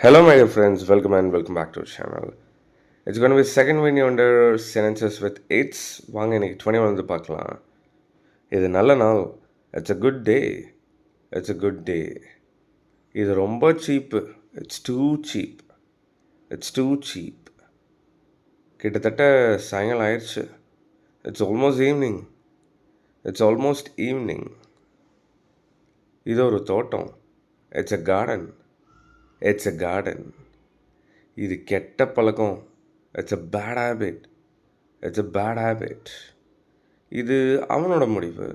Hello, my dear friends. Welcome and welcome back to our channel. It's going to be second video under sentences with eights. வாங்க இன்னைக்கு 21 வந்து பார்க்கலாம். இது நல்ல நாள். It's a good day. It's a good day. இது ரொம்ப சீப்பு. It's too cheap. It's too cheap. கிட்டத்தட்ட சாயங்காலம் ஆயிடுச்சு. It's almost evening. It's almost evening. இது ஒரு தோட்டம். It's a garden. It's a garden. இது கெட்ட பழக்கம். It's a bad habit. It's a bad habit. இது அவனோட முடிவு.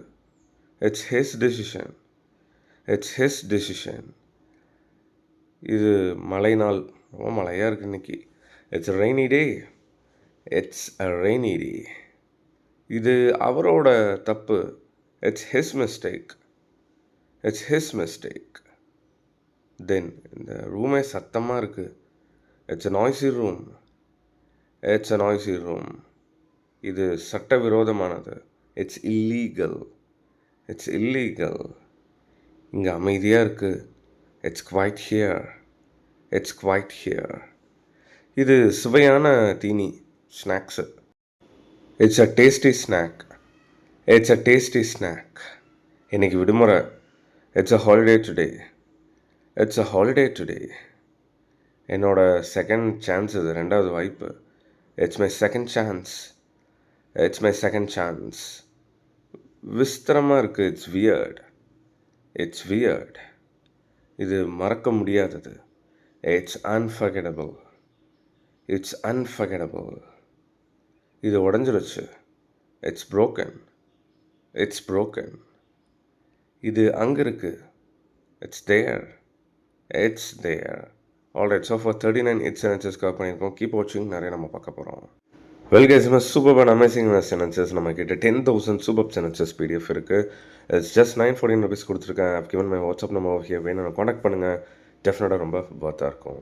It's his decision. It's his decision. இது மழை நாள். ரொம்ப மழையாக இருக்கு இன்னைக்கு. It's a rainy day. It's a rainy day. இது அவரோட தப்பு. It's his mistake. It's his mistake. தென் இந்த ரூமே சத்தமாக இருக்குது. It's a noisy room. It's a noisy room. இது சட்டவிரோதமானது. It's illegal. It's illegal. இங்கே அமைதியாக இருக்குது. It's quiet here. It's quiet here. இது சுவையான தீனி. Snacks. It's a tasty snack. It's a tasty snack. இன்றைக்கி விடுமுறை. It's a holiday today. It's a holiday today. என்னோட செகண்ட் சான்ஸ் இது, ரெண்டாவது வாய்ப்பு. It's my second chance. It's my second chance. விஸ்திரமாக இருக்குது. It's weird. It's weird. இது மறக்க முடியாதது. It's unforgettable. It's unforgettable. இது உடஞ்சிருச்சு. It's broken. It's broken. இது அங்கே இருக்குது. It's there. It's there. Alright, so for 39 8 sentences cover பண்ணியிருக்கோம். Keep watching. நிறைய நம்ம பார்க்க போகிறோம். Well guys, நம்ம சூப்பர் அண்ட் அமேசிங் சென்டென்சஸ் நம்ம கிட்ட 10,000 சூப்பர் சென்டென்சஸ் PDF இருக்குது. இட்ஸ் ஜஸ்ட் 914 rupees கொடுத்துருக்கேன். I've given my WhatsApp number here. வேணும் காண்டாக்ட் பண்ணுங்கள். டெஃபினட்டாக ரொம்ப ஒர்த்தாக இருக்கும்.